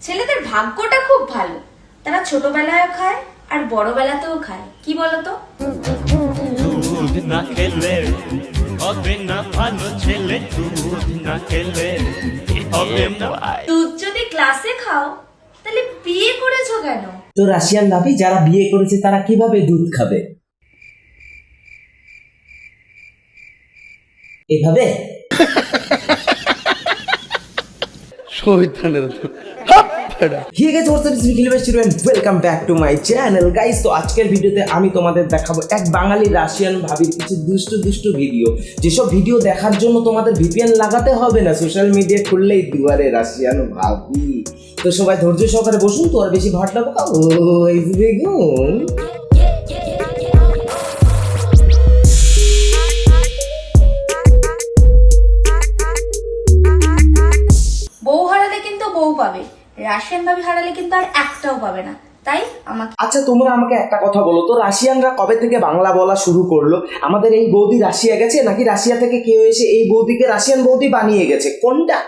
ছেলেদের ভাগ্যটা খুব ভালো, তারা ছোটবেলায়ও খায় আর বড়বেলাতেও খায়। কি বলতো? দুধ না খেলে হবে না ভালো ছেলে, দুধ না খেলে হবে না। দুধ যদি ক্লাসে খাও তাহলে বিয়ে করেছো কেন? তো রাশিয়ান ভাবি, যারা বিয়ে করেছে তারা কিভাবে দুধ খাবে? এভাবে? Welcome back to my channel guys. তো আজকের ভিডিওতে আমি তোমাদের দেখাবো এক বাঙালি রাশিয়ান ভাবির কিছু দুষ্টু দুষ্টু ভিডিও, যেসব ভিডিও দেখার জন্য তোমাদের ভিপিএন লাগাতে হবে না, সোশ্যাল মিডিয়া খুললেই দুয়ারে রাশিয়ান ভাবি। তো সবাই ধৈর্য সহকারে বসুন, তো আর বেশি ভাট লাগো। দেখুন, বউ হারালে কিন্তু বউ পাবে, রাশিয়ান ভাবি হারালে কিন্তু আর একটাও পাবে না। তাই আমাকে আচ্ছা তোমরা আমাকে একটা কথা বলো তো, রাশিয়ানরা কবে থেকে বাংলা বলা শুরু করলো? আমাদের এই বৌদি রাশিয়া গেছে, নাকি রাশিয়া থেকে কেউ এসে এই বৌদিকে রাশিয়ান বৌদি বানিয়ে গেছে? কোনটা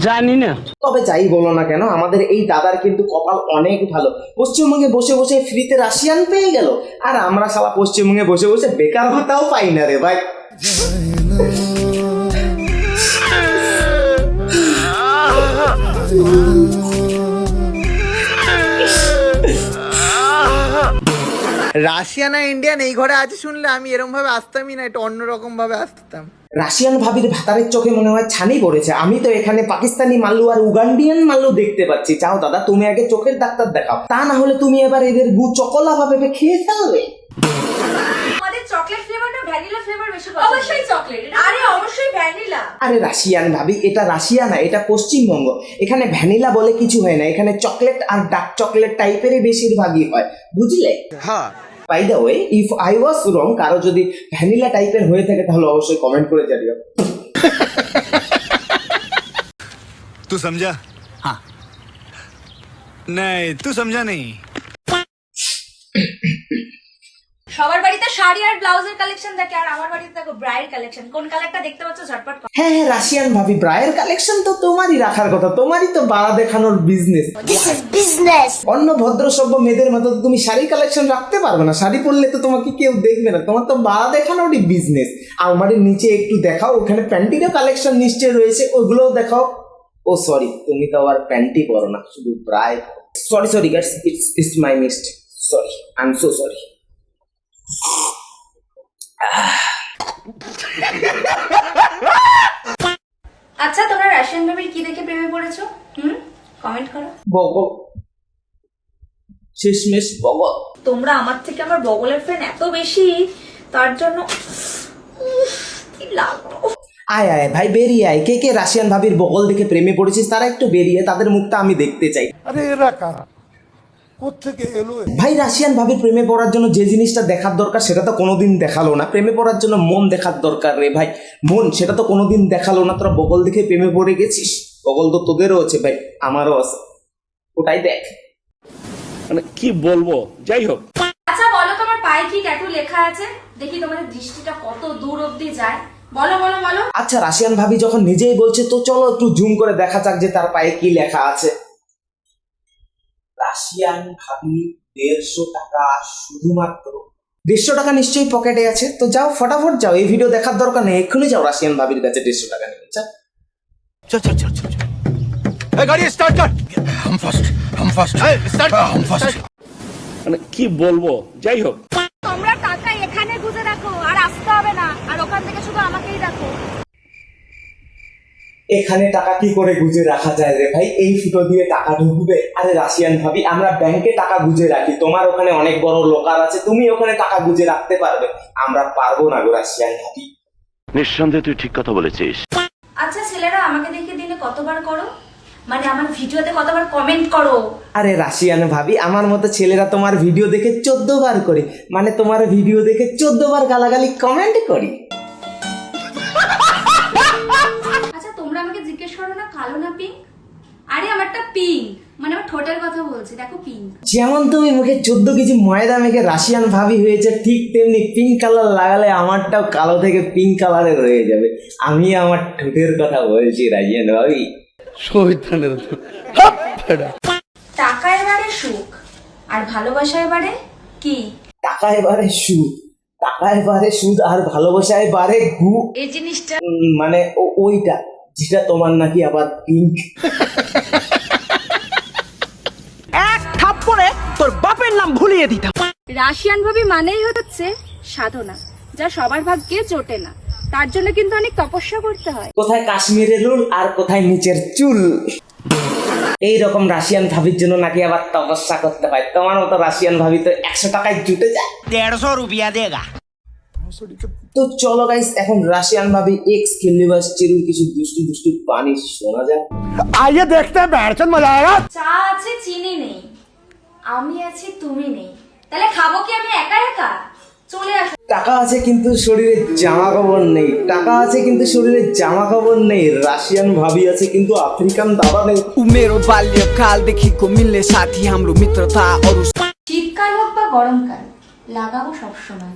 জানি না। তবে যাই বলো না কেন, আমাদের এই দাদার কিন্তু কপাল অনেক ভালো। পশ্চিমবঙ্গে বসে বসে ফ্রিতে রাশিয়ান পেয়ে গেল, আর আমরা সারা পশ্চিমবঙ্গে বসে বসে বেকার ভাতাও পাই না রে ভাই। রাশিয়া না ইন্ডিয়ান এই ঘরে আছে শুনলে আমি এরকম ভাবে আসতামই না, একটু অন্যরকম ভাবে আসতাম। রাশিয়ান ভাবির ভাতারের চোখে মনে হয় ছানি পড়েছে। আমি তো এখানে পাকিস্তানি মাল্লু আর উগান্ডিয়ান মাল্লু দেখতে পাচ্ছি। চাও দাদা, তুমি আগে চোখের ডাক্তার দেখাও, তা না হলে তুমি এবার এদের গু চকলা ভাবে খেয়ে ফেলবে। আমাদের চকলেট ফ্লেভার না ভ্যানিলা ফ্লেভার বেশি পছন্দ? অবশ্যই চকলেট। আরে অবশ্যই ভ্যানিলা। আরে রাশিয়ান ভাবি, এটা রাশিয়া না, এটা পশ্চিমবঙ্গ। এখানে ভ্যানিলা বলে কিছু হয় না, এখানে চকলেট আর ডার্ক চকলেট টাইপেরই বেশিরভাগই হয়, বুঝলে? হ্যাঁ। By the way, if I was wrong, কারো যদি ভ্যানিলা টাইপের হয়ে থাকে তাহলে অবশ্যই কমেন্ট করে জানিও। तू समझा? हाँ। नहीं, तू समझा नहीं। সবার বাড়িতে শাড়ি আর ব্লাউজের কালেকশন থাকে, আর আমার বাড়িতে দেখো ব্রাইড কালেকশন। কোন কালারটা দেখতে পাচ্ছ ঝটপট করো। হ্যাঁ হ্যাঁ, রাশিয়ান ভাবি, ব্রায়ের কালেকশন তো তোমারই রাখার কথা, তোমারই তো বাড়া দেখানোর বিজনেস। অন্য ভদ্র সভ্য মেয়েদের মতো তুমি শাড়ি কালেকশন রাখতে পারবে না, শাড়ি পরলে তো তোমাকে কেউ দেখবে না, তোমার তো বাড়া দেখানোরই বিজনেস। আলমারির নিচে একটু দেখাও, ওখানে প্যান্টিরও কালেকশন নিশ্চয় রয়েছে, ওগুলোও দেখাও। ও সরি, তুমি তো আবার প্যান্টি পরো না, শুধু ব্রায়। Sorry sorry guys, it's my mistake, sorry, I am so sorry. আচ্ছা, তোমরা রাশিয়ান ভাবির কি দেখে প্রেমে পড়েছো? কমেন্ট করো। বগল, শেষমেশ বগল। তোমরা আমার থেকে আমার বগলের ফ্যান এত বেশি, তার জন্য কি লাগলো। আয় আয় ভাই, বেরিয়ে আয়। কে কে রাশিয়ান ভাবির বগল দেখে প্রেমে পড়েছিস তারা একটু বেরিয়ে, তাদের মুখটা আমি দেখতে চাই। আরে এরা কারা, কোত্থেকে এলো? ভাই, রাশিয়ান ভাবির প্রেমে পড়ার জন্য যে জিনিসটা দেখার দরকার সেটা তো কোনোদিন দেখালো না। প্রেমে পড়ার জন্য মন দেখার দরকার রে ভাই, মন, সেটা তো কোনোদিন দেখালো না। তোরা বগল দেখে প্রেমে পড়ে গেছিস। বগল তো তোদেরও আছে ভাই, আমারও আছে, ওটাই দেখ। মানে কি বলবো, যাই হোক। আচ্ছা বলো, তোমার পায়ে কি ট্যাটু লেখা আছে? দেখি তোমাদের দৃষ্টিটা কত দূর অবধি যায়। বলো বলো বলো। আচ্ছা, রাশিয়ান ভাবি যখন নিজেই বলছে, তো চলো একটু জুম করে দেখা যাক যে তার পায়ে কি লেখা আছে। রাশিয়ান ভাবি 150 টাকা, শুধুমাত্র 150 টাকা নিশ্চয়ই পকেটে আছে। তো যাও, ফটাফট যাও, এই ভিডিও দেখার দরকার নেই, এক্ষুনি যাও রাশিয়ান ভাবির কাছে 150 টাকা নিয়ে। चल चल चल चल चल। ए, गाड़ी स्टार्ट कर। हम फर्स्ट। स्टार्ट हम फर्स्ट। মানে কি বলবো, যাই হোক। তোমরা টাকা এখানে গুজে রাখো, আর আসতে হবে না, আর ওখান থেকে শুধু আমাকেই রাখো। এখানে টাকা কি করে গুজে রাখা যায় রে ভাই? এই ফুটো দিয়ে টাকা ঢুকবে? আরে রাশিয়ান ভাবি, আমরা ব্যাংকে টাকা গুজে রাখি, তোমার ওখানে অনেক বড় লোকার আছে, তুমি ওখানে টাকা গুজে রাখতে পারবে, আমরা পারবো না গো রাশিয়ান ভাবি। নিঃসন্দেহে তুই ঠিক কথা বলেছিস। আচ্ছা ছেলেরা, আমাকে দেখে দিনে কতবার করো, মানে আমার ভিডিওতে কতবার কমেন্ট করো? আরে রাশিয়ান ভাবি, আমার মতো ছেলেরা তোমার ভিডিও দেখে 14 বার করে, মানে তোমার ভিডিও দেখে 14 বার গালাগালি কমেন্ট করি। আচ্ছা তোমরা আমাকে জিজ্ঞেস করো না কালো না পিঙ্ক? আরে আমারটা পিঙ্ক, মানে আমার ঠোঁটের কথা বলছি, দেখো পিঙ্ক। যেমন তুমি মুখে 14 কেজি ময়দা মেখে রাশিয়ান ভাবি হয়েছে, ঠিক তেমনি পিঙ্ক কালার লাগালে আমারটাও কালো থেকে পিঙ্ক কালারের হয়ে যাবে। আমি আমার ঠোঁটের কথা বলছি রাশিয়ান ভাবি। টাকা এবারে সুখ আর ভালোবাসা এবারে কি? টাকা এবারে সুদ, টাকা এবারে সুদ আর ভালোবাসা এবারে গু। এই জিনিসটা মানে ওইটা যেটা তোমার নাকি আবার পিঙ্ক। এক থাপ্পড়ে তোর বাপের নাম ভুলিয়ে দিতাম। রাশিয়ান ভাবি মানেই হচ্ছে সাধনা, যা সবার ভাগ্যে জোটে না। তার জন্য কিন্তু অনেক তপস্যা করতে হয়। কোথায় কাশ্মীরের রুল আর কোথায় নিচের চুল। এইরকম রাশিয়ান ভাবির জন্য নাকি আবার তপস্যা করতে হয়। তোমার মতো রাশিয়ান ভাবি তো 100 টাকায় জুটে যায়। 150 রুপিয়া দেগা। তো চলো গাইস, এখন রাশিয়ান ভাবি এক্স খেললিবাস চিরুর কিছু দুষ্টু দুষ্টু পানি শোনা যায়। आइए देखते हैं बैठचंद मजा आएगा। চা আছে চিনি নেই, আমি আছি তুমি নেই, তাহলে খাবো কি আমি একা একা? চলে আসো। টাকা আছে কিন্তু শরীরে জামা কাপড় নেই, টাকা আছে কিন্তু শরীরে জামা কাপড় নেই। রাশিয়ান ভাবি আছে কিন্তু আফ্রিকান দাদা নেই। उमेरो बाल्यकाल देखी को मिलने साथी हमरो मित्रता और শীতকাল হোক বা গরমকাল লাগাবো সবসময়।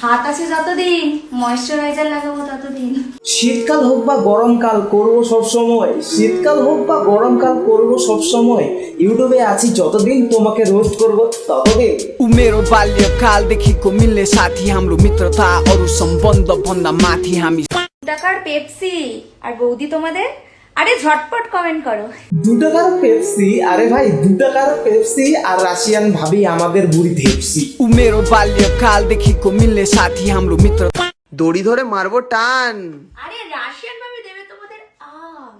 হাত আছে যতদিন, ময়েশ্চারাইজার লাগাবো ততদিন। শীতকাল হোক বা গরমকাল করবো সব সময়, শীতকাল হোক বা গরমকাল করবো সব সময়। ইউটিউবে আছি যতদিন, তোমাকে রোস্ট করবো ততদিন। उमेरो बाल्यकाल देखी को मिलने साथी हमरो मित्रता और सम्बन्ध भन्दा माथि हामी টাকার পেপসি আর বৌদি তোমাদের, আরে ঝটপট কমেন্ট করো। 2 টাকার পেপসি, আরে ভাই 2 টাকার পেপসি আর রাশিয়ান ভাবি আমাদের বুড়ি ধেপসি। उमेरो बाल्यकाल देखी को मिलने साथी हमरो मित्रता দড়ি ধরে মারবো টান। আরে রাশিয়ান ভাবে দেবে তোমাদের আম,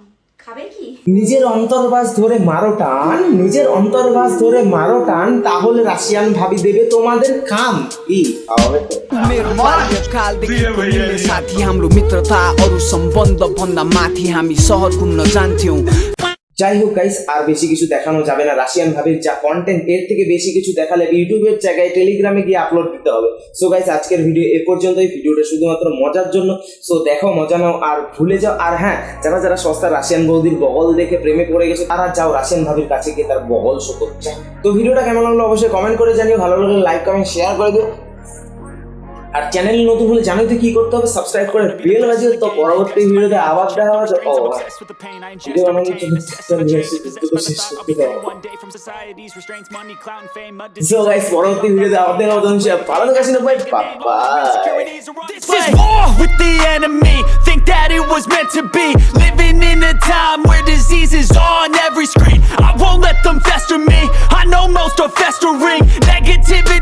খাবে কি? নিজের অন্তর্বাস ধরে মারো টান, নিজের অন্তর্বাস ধরে মারো টান, তাহলে রাশিয়ান ভাবি দেবে তোমাদের কাম। কি হবে তো? उमेरो बाल्यकाल देखी को मिलने साथी हाम्रो मित्रता और सम्बन्ध भन्दा माथि हामी सहर घुम्न जान्थ्यौं। যাই হোক গাইস, আর বেশি কিছু দেখানো যাবে না। রাশিয়ান ভাবির যা কন্টেন্ট, এর থেকে বেশি কিছু দেখালে ইউটিউবের জায়গায় টেলিগ্রামে গিয়ে আপলোড দিতে হবে। সো গাইস, আজকের ভিডিও এ পর্যন্তই। ভিডিওটা শুধুমাত্র মজার জন্য। সো দেখো, মজা নাও আর ভুলে যাও। আর হ্যাঁ, যারা যারা সস্তা রাশিয়ান বৌদির বগল দেখে প্রেমে পড়ে গেছে, তারা যাও রাশিয়ান ভাবির কাছে গিয়ে তার বগল শো করছে। তো ভিডিওটা কেমন লাগলো অবশ্যই কমেন্ট করে জানিও। ভালো লাগলে লাইক কমেন্ট শেয়ার করে দিও। আর চ্যানেল নতুন হলে জানোই তো কি করতে হবে, সাবস্ক্রাইব করে বেল বাজিয়ে। তো পরবর্তী ভিডিওতে আবার দেখা হবে। ভিডিও বানানোর জন্য So guys, পরবর্তী ভিডিওতে আবার দেখা হবে। ভালো থাকুন, bye bye. This is war with the enemy. Think that it was meant to be. Living in a time where disease is on every screen. I won't let them fester me. I know most are festering. Negativity